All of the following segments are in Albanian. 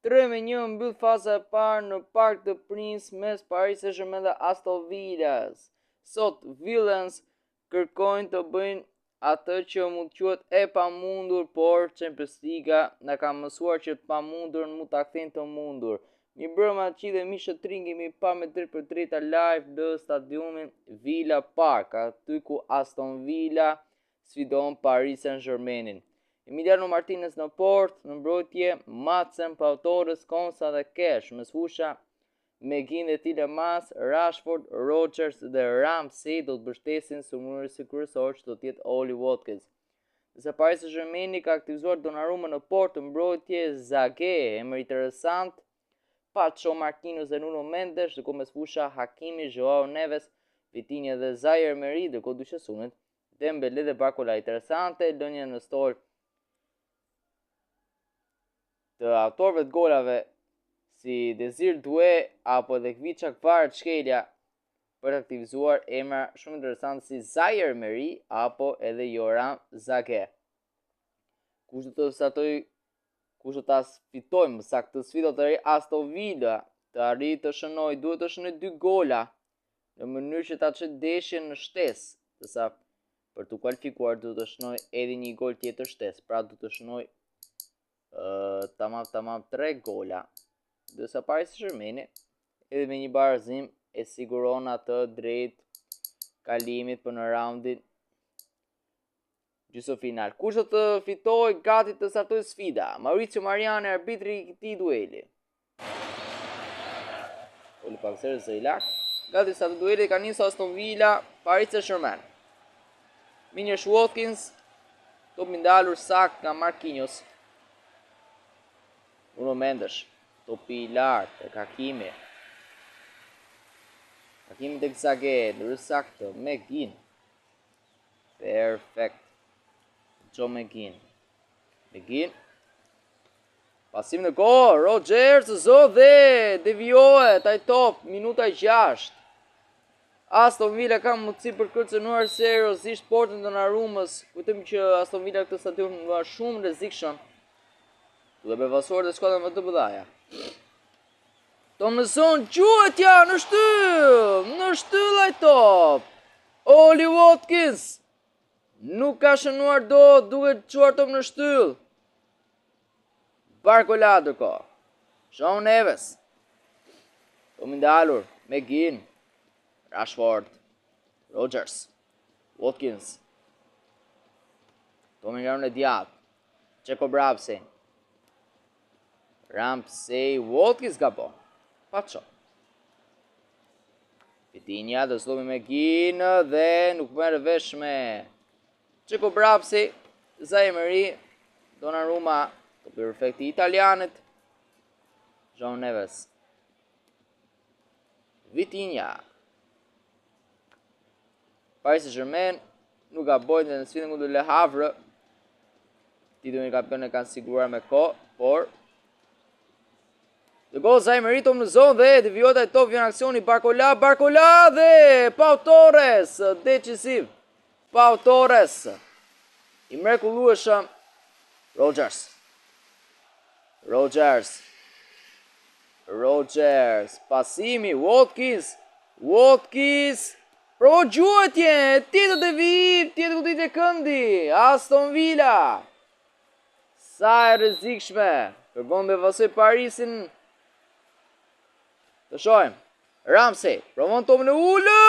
3-1 mbyll faza e parë në Parc des Princes mes Paris Saint-Germain dhe Aston Villas. Sot Villains kërkojnë të bëjnë atë që mund quhet e pamundur, por Champions Liga na ka mësuar që të pamundurën mund ta kthejnë të mundur. Mi brëma që dhe mi shëtrin kemi pa me 3x3 live në stadiumin Villa Park, aty ku Aston Villa sfidon Paris Saint-Germainin. Emiliano Martinez në port, në mbrojtje Madsen, Pau Torres, Konsa dhe Cash, mes fusha McGinn dhe Tielemans, Rashford, Rodgers dhe Ramsey do të mbështesin sulmuesi kryesor që do të jetë Oli Watkins. Nëse Paris Saint-Germain ka aktivizuar Donnarumma në port, të mbrojtje Zage, emër interesant, Pacho Marquinhos dhe Nuno Mendes, dhe mes fusha Hakimi, Joao Neves, Vitinha dhe Zaire Emery, dhe dyqesunit Dembele dhe Barcola. Interesante lënia në stol të autorëve të golave si Desir Doué apo edhe Kvicha Kvaratskhelia për të aktivizuar emra shumë interesante si Zaire Emery apo edhe Joran Zage. Kush do ta fitojmë sa këtë sfidë të ri Aston Villa të arrijë të shënojë, duhet të shënojë 2 gola në mënyrë që ta çojë ndeshjen në shtesë, ndërsa për të kualifikuar duhet të shënojë edhe 1 gol tjetër shtesë, pra duhet të shënojë tamam 3 gola. Ndërsa Paris Saint-Germain edhe me një barazim e siguron atë drejt kalimit për në raundin gjysmëfinal. Kush do të fitojë gati të startojë sfida? Maurizio Mariani, arbitri i këtij dueli. Oli Pakser Zeilak. Gati sa të dueli ka nisur Aston Villa, Paris Saint-Germain. Minjesh Watkins, top ndalur sakt nga Marquinhos. Nuno Mendes, topi i lartë tek Hakimi. Hakimi tek Zage, saktë, McGinn. Perfekt. Joe McGinn. Pasim në gol, Rodgers dhe devijohet ai top, minuta 6. Aston Villa ka mundësi për kërcënuar seriozisht portën e Donnarummës. Kujtojmë që Aston Villa këtë stadium nga shumë rrezikshëm. Duhet të bevasuar dhe skuadra më të mëdha. Thompson gjuhetja në shtyll ai top. Oli Watkins nuk ka shënuar duhet çuar top në shtyll. Barcola ndërkohë. Joao Neves. Tom ndalur, McGinn, Rashford, Rodgers, Watkins. Tom ndalur Diab. Jacob Ramsey, Watkins gabon. Pacho. Vitinha dhe zlomi McGinn dhe nuk merr vesh me Jacob Ramsey, Zaire Emery, Donnarumma, të perfekti italianit, Joao Neves. Vitinha. Paris Saint-Germain nuk gabojnë në sfidën kundër Le Havre. Titullin e kampionit kanë siguruar me kohë, por dhe gol Zaire Emery në zonë dhe devijohet ai top vjen aksioni Barcola dhe Pau Torres decisiv. Pau Torres i mrekullueshëm. Rodgers pasimi Watkins provo gjuhetje tjetër devijim tjetër kundit e këndi Aston Villa sa e rrezikshme kërkon me vasoj Parisin. Të shohim. Ramsey, provon topin e ulë,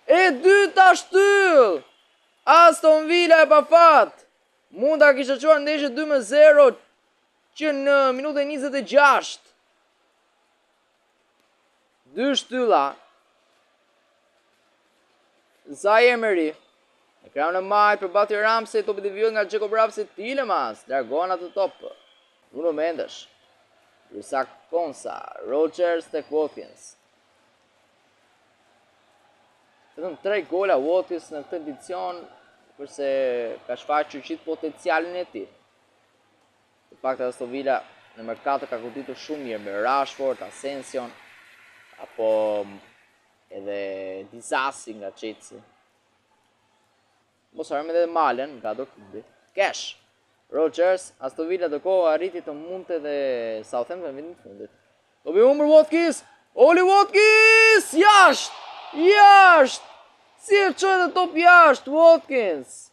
e dyta shtyll. Aston Villa e pa fat. Mund ta kishte çuar ndeshje 2-0 që në minutën 26. 2 shtylla. Zaire Emery. E krahun e majt për bati Ramsey, topi devijohet nga Jacob Ramsey, Tielemans, largon atë top. Nuno Mendes. Isak Konsa, Rodgers tek Watkins. Vetëm 3 gola Watkins në këtë edicion, kurse ka shfaqur gjithë potencialin e tij. Në fakt Aston Villa në merkato ka goditur shumë mirë me Rashford, Asensio, apo edhe Disasi nga Chelsea. Mos harrojmë edhe Malen nga Dortmundi. Cash. Rodgers, Aston Villa do kohë arriti të mundte dhe Southampton në vitin e fundit. Topi humbur Watkins, Oli Watkins, jashtë, si e çoi dhe top jashtë Watkins.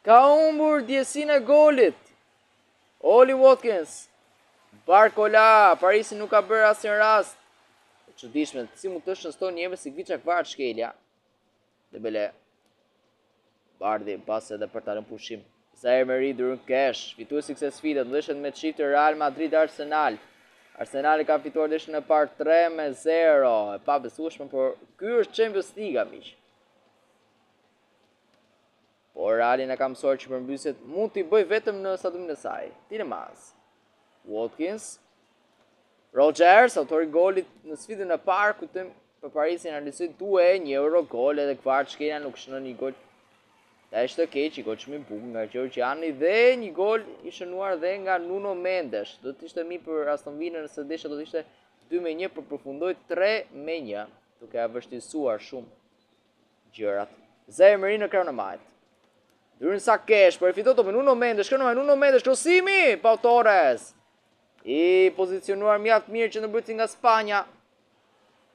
Ka humbur ndjesinë e golit. Oli Watkins, Barcola, Parisi nuk ka bërë asnjë rast. Çuditshme, si mund të shënston një si Vicha Kvaratskhelia. Dembele. Bardi pas edhe për ta lënë pushim. Zaire Emery Durun Kesh, fituesi kësaj sfide, ndeshën me çift Real Madrid Arsenal. Arsenali ka fituar ndeshjen e parë 3-0, e pabesueshme, por ky është Champions League miq. Por Realin e ka mësuar që përmbysjet mund t'i bëj vetëm në stadiumin e saj. Tielemans, Watkins, Rodgers, autori golit në sfidën e parë, kujtojmë për Parisin realizoi 2-1 gol edhe Kvaratskhelia nuk shënon një gol. Ta ishte keq, i gol shumë i bukur nga Gjergjani dhe një gol i shënuar dhe nga Nuno Mendes. Do të ishte mirë për Aston Villa nëse ndeshja do të ishte 2-1, por përfundoi 3-1, duke vështirësuar shumë gjërat. Zaire Emery në krahun e majt. Durin sa kesh, por e fiton topin Nuno Mendes, krosimi, Pau Torres. I pozicionuar mjaft mirë që në mbrojtësi nga Spanja.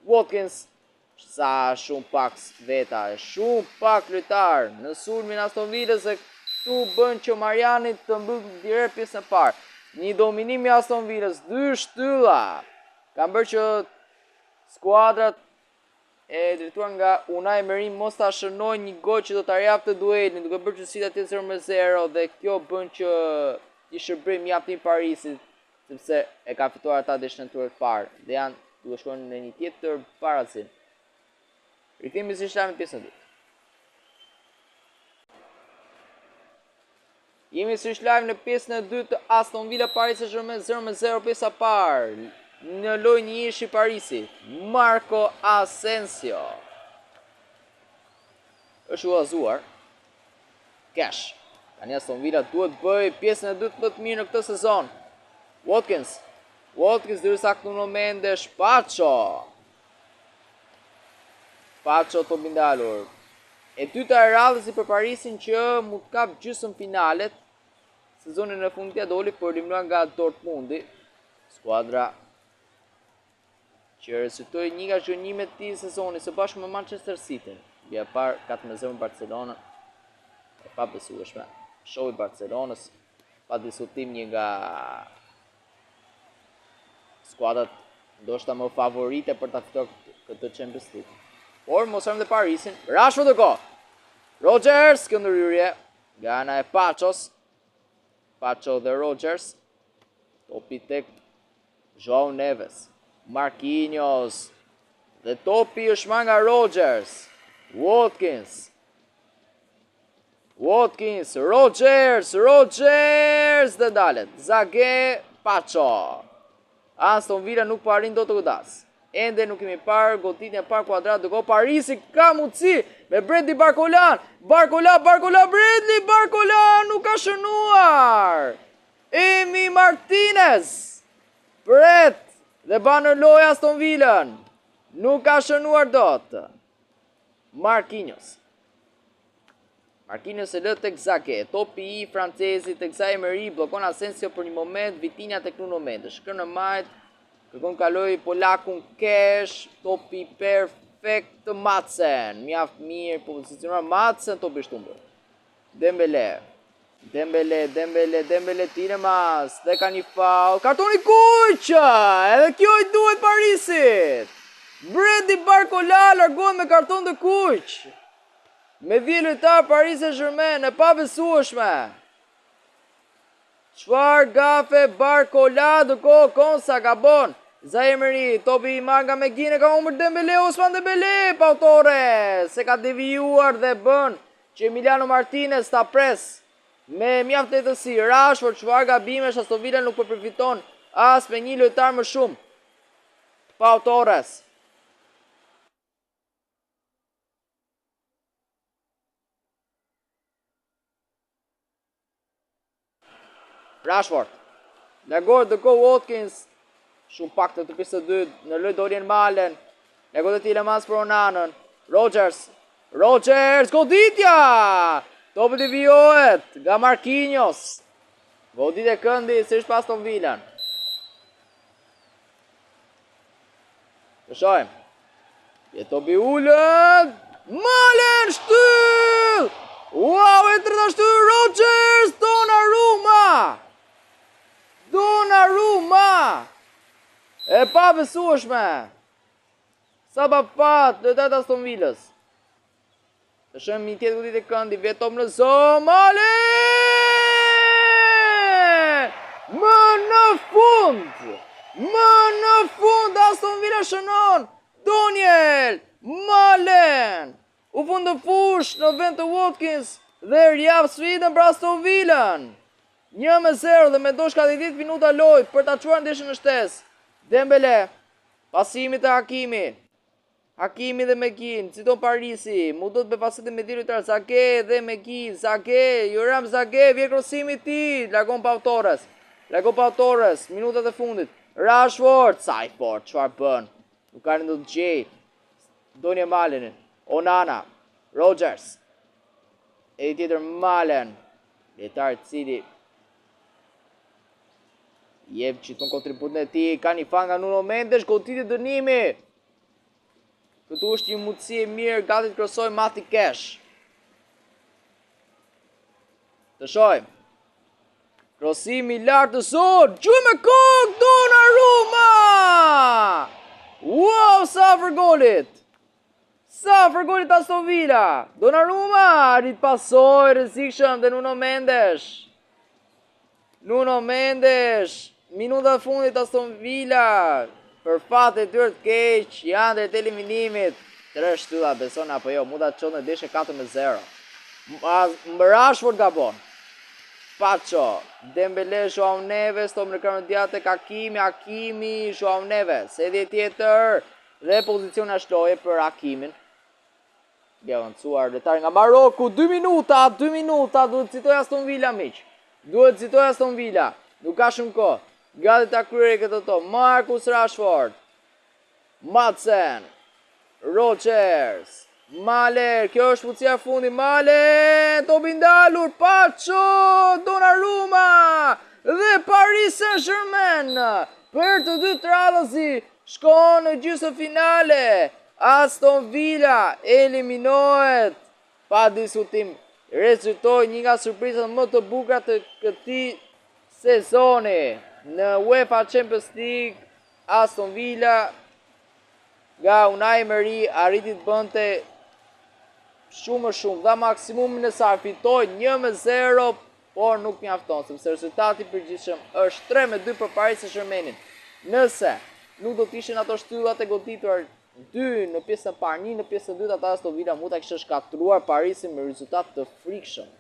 Watkins, sa shumë pak veta, shumë pak lojtar në sulmin Aston Villa se këtu bën që Mariani të mbyll direkt pjesën e parë. Një dominim i Aston Villas, 2 shtylla. Ka bërë që skuadrat e drejtuar nga Unai Emery mos ta shënojnë një gol që do ta japte duelin, duke bërë që si ta jetë 0-0 dhe kjo bën që i shërbej mjaft i Parisit, sepse e ka fituar ata ndeshjen e tyre të parë dhe janë duke shkuar në një tjetër parazim. Rikthehemi si shlam në pjesën e dytë. Jemi si shlam në pjesën e dytë të Aston Villa Paris Saint-Germain 0-0 pjesa e parë. Në lojë një ish i Parisit, Marco Asensio. Është uazuar. Cash. Tani Aston Villa duhet bëj pjesën e dytë më të mirë në këtë sezon. Watkins dyrsa Nuno Mendes, Pacho të bindalur. E dyta e radhës për Parisin që mund të kap gjysmë finalet sezonin e fundit doli por eliminuar nga Dortmundi, skuadra që rezultoi një nga zhgënjimet e këtij sezoni së bashku me Manchester City. Bia par 4-0 Barcelona. E pabesueshme. Show i Barcelonës pa diskutim një nga skuadrat ndoshta më favorite për ta fituar këtë Champions League. Por mos harrim dhe Parisin. Rashford dhe ko. Rodgers, këndërhyrje nga ana e Pachos. Pacho dhe Rodgers. Topi tek Joao Neves. Marquinhos. Dhe topi është marrë nga Rodgers. Watkins, Rodgers dhe dalet. Zage, Pacho. Aston Villa nuk po arrin dot të godas. Ende nuk kemi parë goditjen e parë kuadrat do Parisi ka mundësi me Bradley Barcola. Bradley Barcola nuk ka shënuar. Emi Martinez pret dhe banë në lojë Aston Villa. Nuk ka shënuar dot. Marquinhos e lë tek Zake, topi i francezit tek Zaire Emery, blokon Asensio për një moment, Vitinha tek Nuno Mendes. Shkon në majt, kërkon kaloi polakun Kesh, topi perfekt të Madsen. Mjaft mirë pozicionuar Madsen, topi i shtumbur. Dembele, Tielemans, dhe ka një faul. Kartoni kuq! Edhe kjo i duhet Parisit. Bradley Barcola largohet me karton të kuq. Me dhjetë lojtar Paris Saint-Germain, e pabesueshme. Çfarë gafe Barcola duko Konsa gabon. Zaire Emery, topi i marrë nga Megine, ka humbur Dembele, Ousmane Dembele, Pau Torres, se ka devijuar dhe bën që Emiliano Martinez ta pres me mjaft lehtësi. Rashford, çfarë gabimesh, Aston Villa nuk po përfiton as me një lojtar më shumë. Pau Torres. Rashford, largohet dhe ko Watkins, shumë pak të pjesë të dytë, në lojë Dorian Malen, largohet dhe Tielemans për Onanën, Rodgers, goditja! Topi devijohet nga Marquinhos, Godit e këndi, sërish pas Aston Villan. Të shojmë. Jetobi ullën. Malen shtyll! Wow, e tërta shtyll Rodgers! Donnarumma! E pa besueshme! Sa pa fat, dhe të Aston Villës. Të shojmë një tjetë godit e këndi, vetëm në zonë. Malen! Më në fund Aston Villa shënon Daniel Malen u fund të fush në vend të Watkins dhe rjavë sfidën për Aston Villan 1-0 dhe me doshka 10 minuta lojë për ta çuar ndeshjen në shtesë. Dembele pasimi të Hakimi dhe Mekin, citon Parisi, mu do të befasit me diritar Zake dhe Mekin, Joram Zake, vje krosimi ti, largon Pau Torres, minutat e fundit, Rashford, sa i fort, çfarë bën, nuk ka në do të gjej, Donje Malenin, Onana, Rodgers, e tjetër Malen, letar cili, jep që ton kontributën e ti, ka një fan nga Nuno Mendes, goditje dënimi, këtu është një mundësi e mirë, gati të krosoj Mati Cash. Të shojmë. Krosimi lartë të zonë, gjuj me kokë, Donnarumma! Wow, sa për golit! Aston Villa! Donnarumma, rrit pasoj, rrezikshëm dhe Nuno Mendes, minuta fundit Aston Villa, për fat e tyre të keq, janë drejt eliminimit. 3 shtylla beson apo jo, mund ta çon në deshe 4-0. Rashford gabon. Pacho, Dembele, Joao Neves, tom në kërën djatë tek Hakimi, Joao Neves, edhje tjetër, dhe pozicion e shloje për Hakimin. Gjavancuar letari nga Maroku, 2 minuta, duhet citoj Aston Villa, miq. Nuk ka shumë kohë. Gati ta kryeri këtë to. Marcus Rashford, Madsen, Rodgers, Malen, kjo është fuqia fundi, Malen, topi ndalur, Pacho, Donnarumma dhe Paris Saint-Germain për të dy radhësi shkon në gjysmë finale. Aston Villa eliminohet pa diskutim. Rezultoi një nga surprizat më të bukura të këtij sezoni. Në UEFA Champions League, Aston Villa nga Unai Emery arriti të bënte shumë dha maksimumin e saj, fitoi 1-0, por nuk mjafton, sepse rezultati përgjithshëm është 3-2 për Paris Saint-Germainin. Nëse nuk do të ishin ato shtyllat e godituar 2 në pjesën e parë, 1 në pjesën e dytë, ata Aston Villa mund ta kishte shkatruar Parisin me rezultat të frikshëm,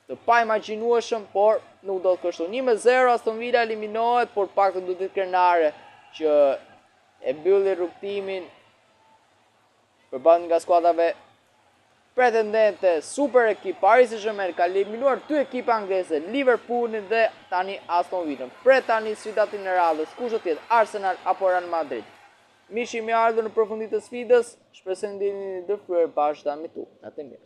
të pa imagjinueshëm, por nuk do të kështu. 1-0 Aston Villa eliminohet, por paktën do të jetë krenare që e mbylli rrugtimin përballë nga skuadrave pretendente. Super ekip Paris Saint-Germain ka eliminuar 2 ekipe angleze, Liverpoolin dhe tani Aston Villa. Pret tani sfidatin e radhës, kush do të jetë, Arsenal apo Real Madrid. Mishi më ardhur në përfundim të sfidës, shpresoj ndiheni në dëfyer bashkë me tu. Natë mirë.